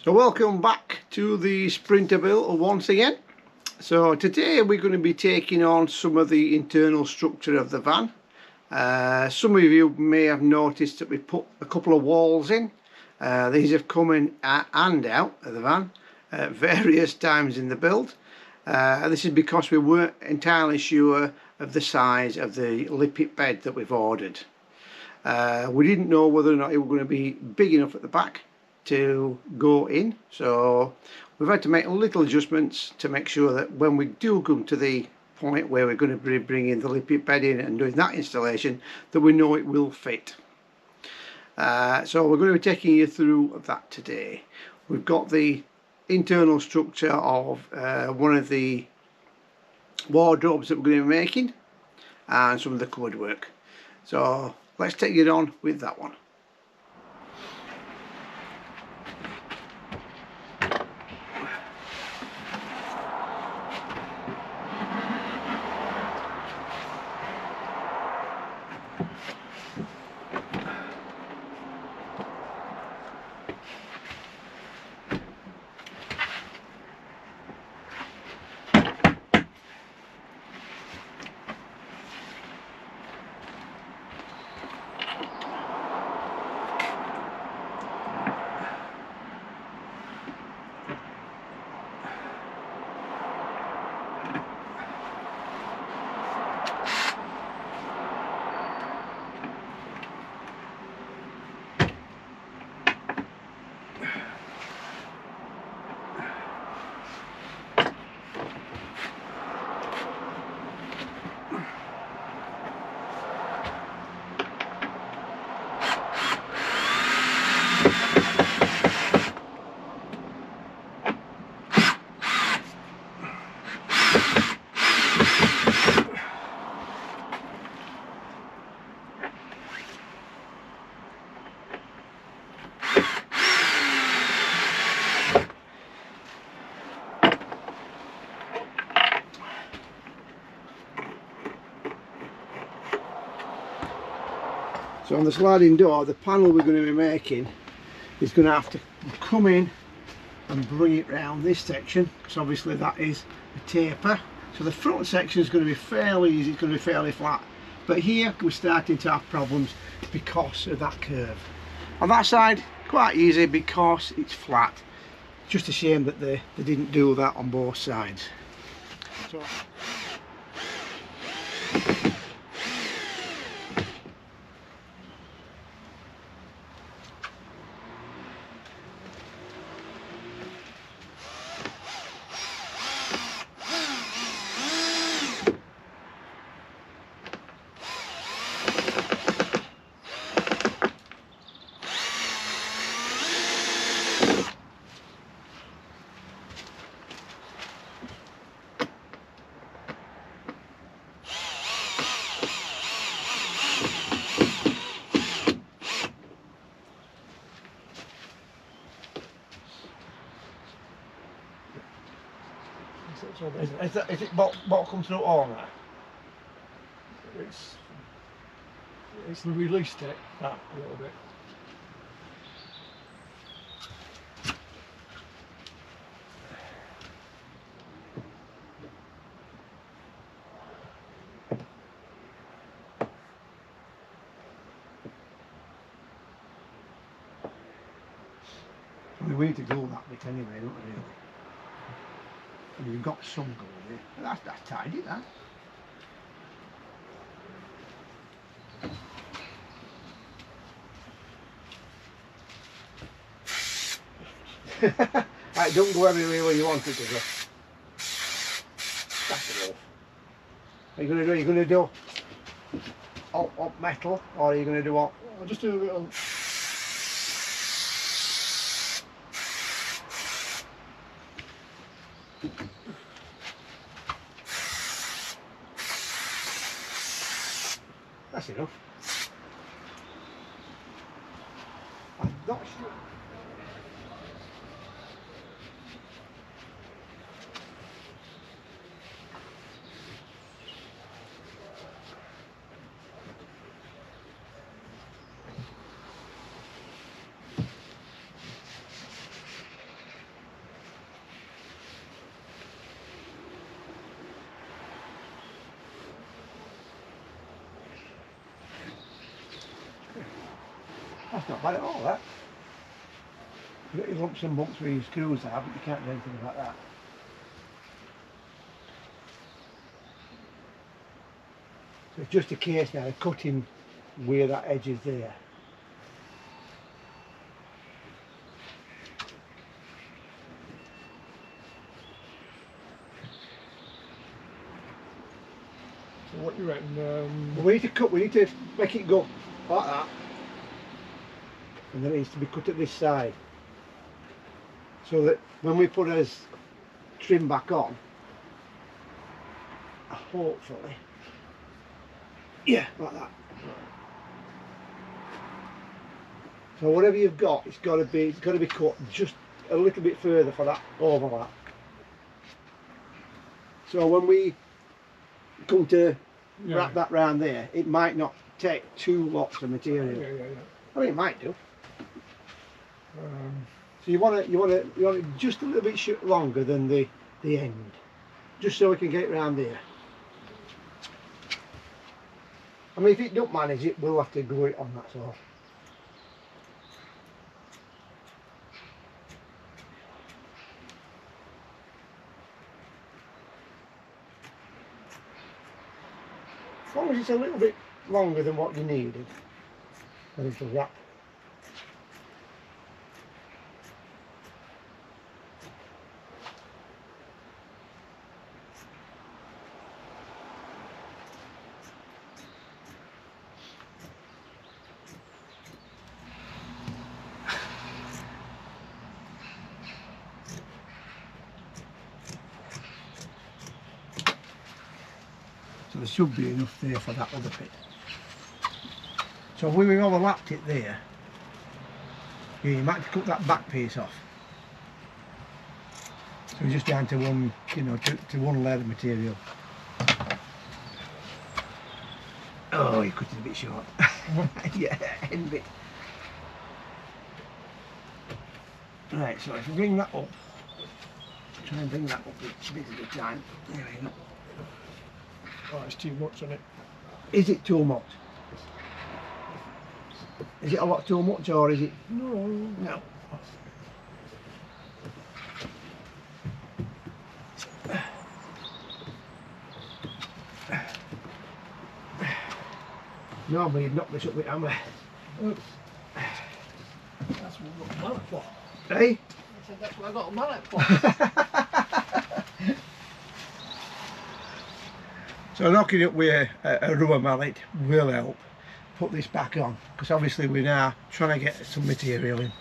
So welcome back to the Sprinter build once again. So today we're going to be taking on some of the internal structure of the van. Some of you may have noticed that we put a couple of walls in. These have come in and out of the van at various times in the build. This is because we weren't entirely sure of the size of the lippet bed that we've ordered. We didn't know whether or not it was going to be big enough at the back to go in, so we've had to make little adjustments to make sure that when we do come to the point where we're going to be bringing the lippet bed in and doing that installation, that we know it will fit. So we're going to be taking you through that today. We've got the internal structure of one of the wardrobes that we're going to be making and some of the cupboard work. So let's take it on with that one. So on the sliding door, the panel we're going to be making is going to have to come in and bring it round this section, because obviously that is a taper. So the front section is going to be fairly easy, it's going to be fairly flat. But here we're starting to have problems because of that curve. On that side, quite easy because it's flat. Just a shame that they didn't do that on both sides. So, is it what comes through all now? It's the release tech, that a little bit. We need to glue that bit anyway, don't we, really? And you've got some glue there. That's tidy, that. Right, don't go everywhere where you want it to go. That's enough. What are you going to do up metal, or are you going to do what? I'll just do a bit of... That's enough. I'm not sure. That's not bad at all, that. You've got your lumps and bumps where your screws are, but you can't do anything about that. So it's just a case now of cutting where that edge is there. So what do you reckon? We need to cut, we need to make it go like that. And then it needs to be cut at this side. So that when we put his trim back on, hopefully, yeah, like that. So whatever you've got, it's got to be cut just a little bit further for that overlap. So when we come to wrap that round there, it might not take 2 lots of material. Yeah. I mean, it might do. So you want it just a little bit longer than the end, just so we can get it round there. I mean, if it don't manage it, we'll have to glue it on, that's all. As long as it's a little bit longer than what you needed, then it'll wrap. So there should be enough there for that other bit. So when we overlapped it there, yeah, you might have to cut that back piece off. So we're just down to one, you know, to one layer of material. Oh, you cut it a bit short. Yeah, end bit. Right, so if we bring that up, try and bring that up a bit at a time. There we go. Oh, it's too much, isn't it? Is it too much? Is it a lot too much, or is it? No. Normally you'd knock this up with a hammer. Oops. That's what I've got a mallet for. Hey? I said that's what I've got a mallet for. So knocking it with a rubber mallet will help put this back on, because obviously we're now trying to get some material in.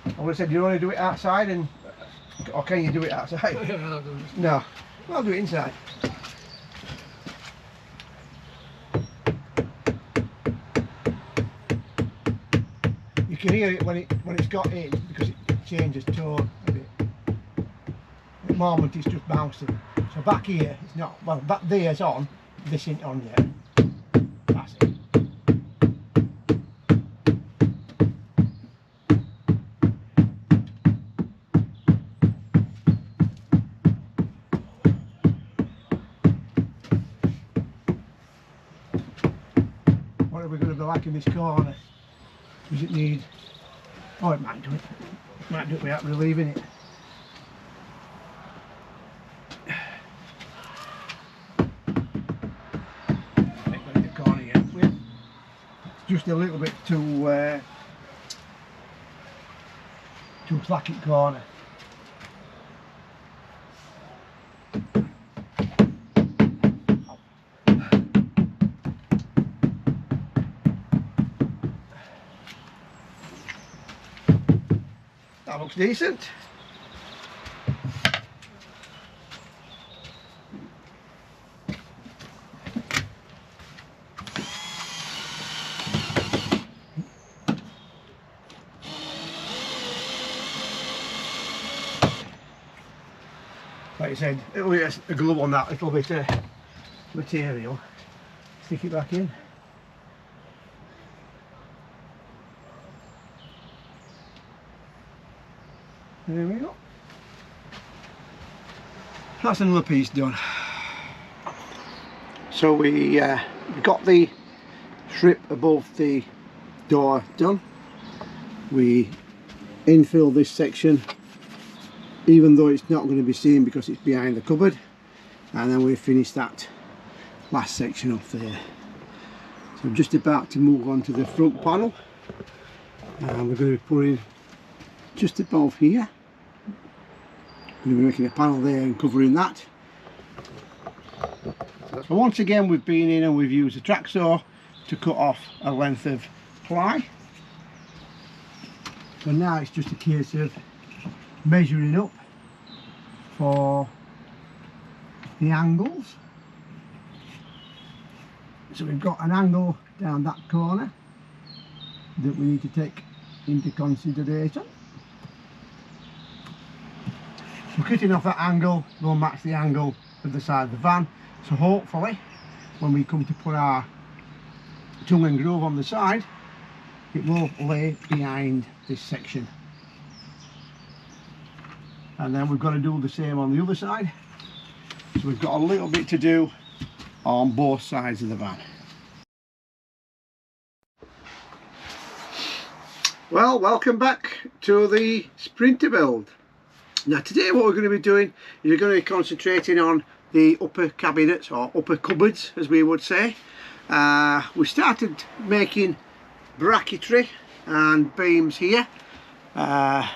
I would have said, do you want to do it outside, or can you do it outside? Yeah, I'll do this. No, I'll do it inside. You can hear it when it's got in, because it changes tone a bit. At the moment it's just bouncing. So back here it's not, well, back there's on, this isn't on yet. That's it. What are we going to be like in this corner? Does it need, oh, it might do it. It might do it without relieving it. Just a little bit too slack in corner. That looks decent. Like I said, it'll be a glue on that little bit of material. Stick it back in. There we go. That's another piece done. So we got the strip above the door done. We infill this section, even though it's not going to be seen because it's behind the cupboard, and then we finish that last section off there. So I'm just about to move on to the front panel, and we're going to be putting just above here. We're going to be making a panel there and covering that. So once again we've been in and we've used a track saw to cut off a length of ply. So now it's just a case of measuring up for the angles. So we've got an angle down that corner that we need to take into consideration. So cutting off that angle will match the angle of the side of the van. So hopefully when we come to put our tongue and groove on the side, it will lay behind this section. And then we've got to do the same on the other side. So we've got a little bit to do on both sides of the van. Well, welcome back to the Sprinter build. Now today what we're going to be doing is we're going to be concentrating on the upper cabinets, or upper cupboards as we would say. We started making bracketry and beams here. Let's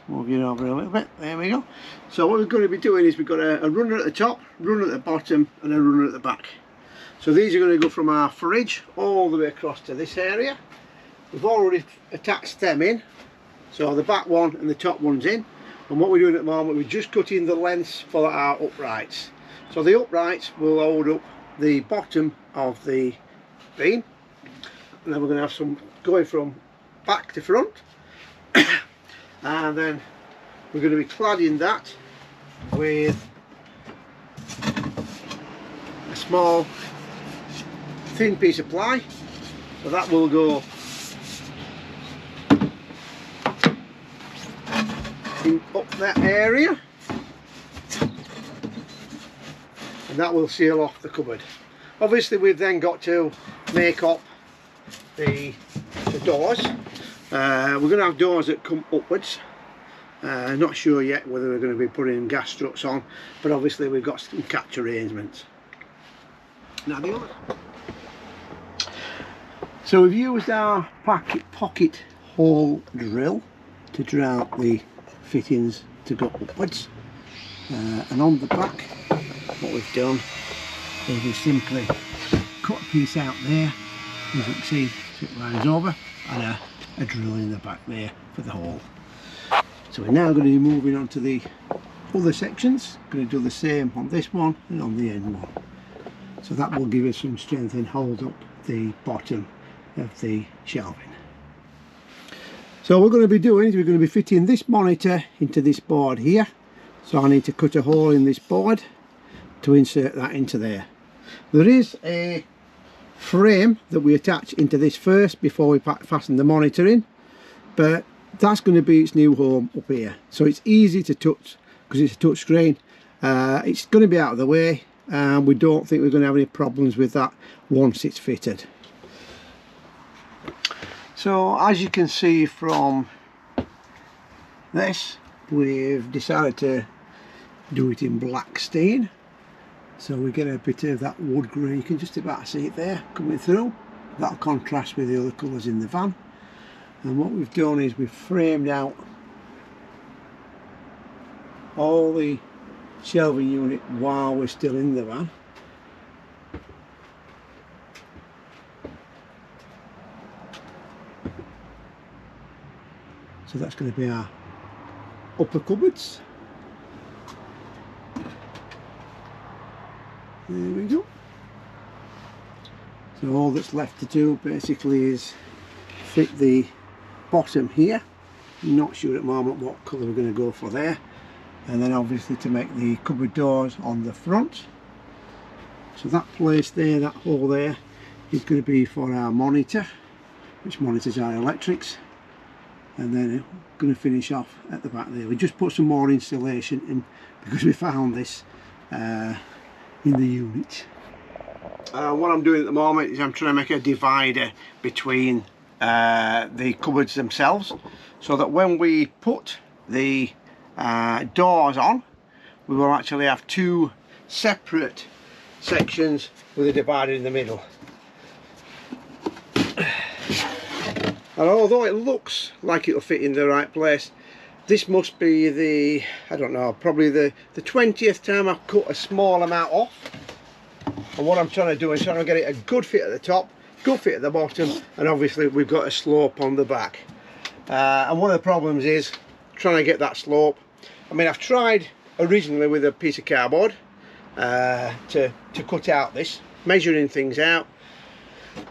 move you over a little bit, there we go. So what we're going to be doing is we've got a runner at the top, runner at the bottom and a runner at the back. So these are going to go from our fridge all the way across to this area. We've already attached them in, so the back one and the top one's in. And what we're doing at the moment, we're just cutting the lengths for our uprights. So the uprights will hold up the bottom of the beam, and then we're going to have some going from back to front, and then we're going to be cladding that with a small thin piece of ply. So that will go in up that area, and that will seal off the cupboard. Obviously we've then got to make up the doors. We're going to have doors that come upwards. Not sure yet whether we're going to be putting gas struts on, but obviously we've got some catch arrangements. Now the other, so we've used our pocket hole drill to drill out the fittings to go upwards, and on the back what we've done is we simply cut a piece out there, as you can see, so it lines over, and a drill in the back there for the hole. So we're now going to be moving on to the other sections. Going to do the same on this one and on the end one. So that will give us some strength and hold up the bottom of the shelving. So what we're going to be doing is we're going to be fitting this monitor into this board here. So I need to cut a hole in this board to insert that into there. There is a frame that we attach into this first before we fasten the monitor in, but that's going to be its new home up here. So it's easy to touch because it's a touch screen. It's going to be out of the way, and we don't think we're going to have any problems with that once it's fitted. So as you can see from this, we've decided to do it in black stain. So we get a bit of that wood grain, you can just about see it there coming through. That'll contrast with the other colours in the van. And what we've done is we've framed out all the shelving unit while we're still in the van. So that's going to be our upper cupboards. There we go. So all that's left to do basically is fit the bottom here. I'm not sure at the moment what colour we're going to go for there, and then obviously to make the cupboard doors on the front. So that place there, that hole there, is going to be for our monitor, which monitors our electrics, and then we're going to finish off at the back there. We just put some more insulation in because we found this in the unit. What I'm doing at the moment is I'm trying to make a divider between the cupboards themselves, so that when we put the doors on, we will actually have two separate sections with a divider in the middle. And although it looks like it'll fit in the right place, this must be the, I don't know, probably the 20th time I've cut a small amount off. And what I'm trying to do is trying to get it a good fit at the top, good fit at the bottom, and obviously we've got a slope on the back. And one of the problems is trying to get that slope. I mean, I've tried originally with a piece of cardboard to cut out this, measuring things out.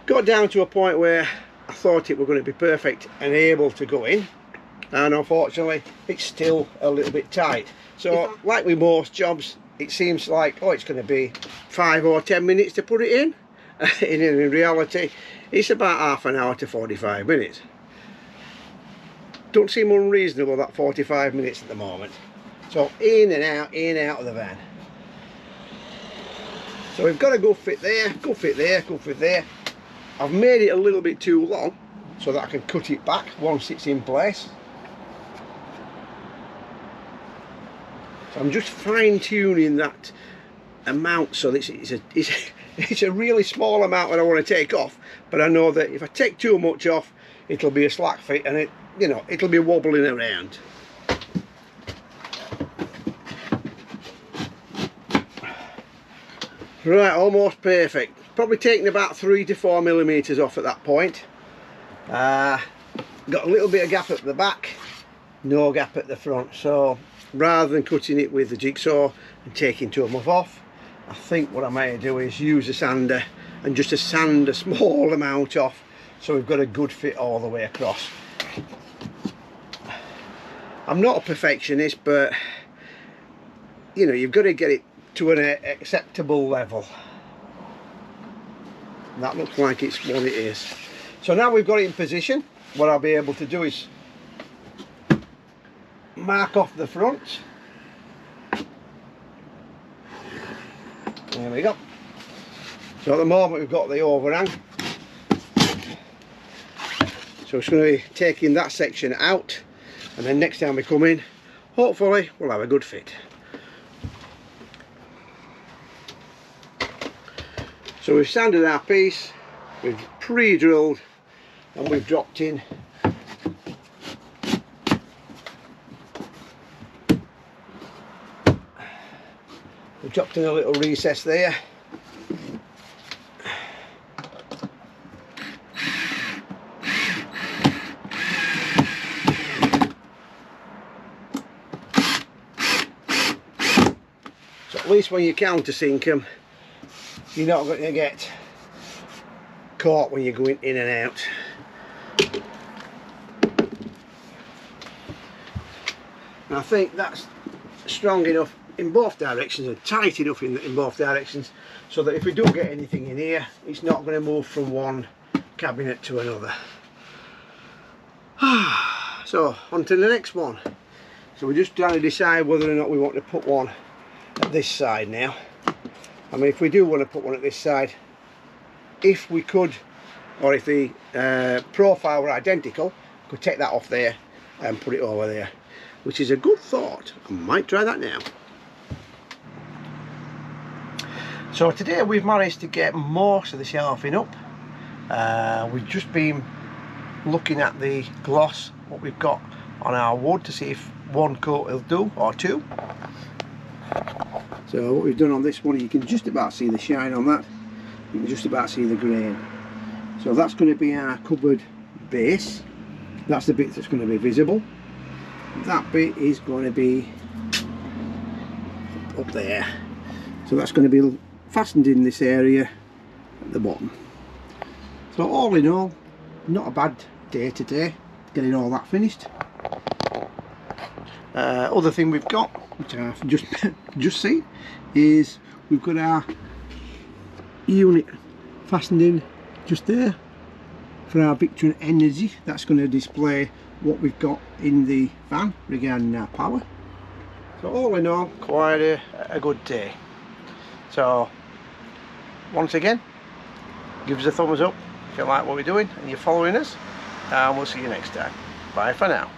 Got down to a point where I thought it were going to be perfect and able to go in, and unfortunately it's still a little bit tight. So like with most jobs, it seems like, oh, it's going to be 5 or 10 minutes to put it in. In reality it's about half an hour to 45 minutes. Don't seem unreasonable, that 45 minutes at the moment. So in and out of the van. So we've got a good fit there, good fit there, good fit there. I've made it a little bit too long so that I can cut it back once it's in place. So I'm just fine-tuning that amount, so that it's a really small amount that I want to take off, but I know that if I take too much off, it'll be a slack fit, and it, you know, it'll be wobbling around. Right, almost perfect. Probably taking about 3 to 4 millimeters off at that point. Got a little bit of gap at the back, no gap at the front. So rather than cutting it with the jigsaw and taking too much off, I think what I might do is use a sander and just to sand a small amount off, so we've got a good fit all the way across. I'm not a perfectionist, but you know, you've got to get it to an acceptable level. And that looks like it's what it is. So now we've got it in position, what I'll be able to do is mark off the front. There we go. So at the moment we've got the overhang, so it's going to be taking that section out, and then next time we come in, hopefully we'll have a good fit. So we've sanded our piece, we've pre-drilled, and we've dropped in a little recess there. So at least when you countersink them, you're not going to get caught when you're going in and out. And I think that's strong enough in both directions and tight enough in both directions, so that if we do get anything in here, it's not going to move from one cabinet to another. So on to the next one. So we're just trying to decide whether or not we want to put one at this side now. I mean, if we do want to put one at this side, if we could, or if the profile were identical, could take that off there and put it over there, which is a good thought. I might try that now. So today we've managed to get most of the shelving up. We've just been looking at the gloss, what we've got on our wood, to see if one coat will do, or two. So what we've done on this one, you can just about see the shine on that. You can just about see the grain. So that's going to be our cupboard base. That's the bit that's going to be visible. That bit is going to be up there. So that's going to be fastened in this area at the bottom. So all in all, not a bad day today, getting all that finished. Other thing we've got, which I've just seen, is we've got our unit fastened in just there for our Victron Energy. That's going to display what we've got in the van regarding our power. So all in all, quite a good day. So once again, Give us a thumbs up if you like what we're doing and you're following us, and we'll see you next time. Bye for now.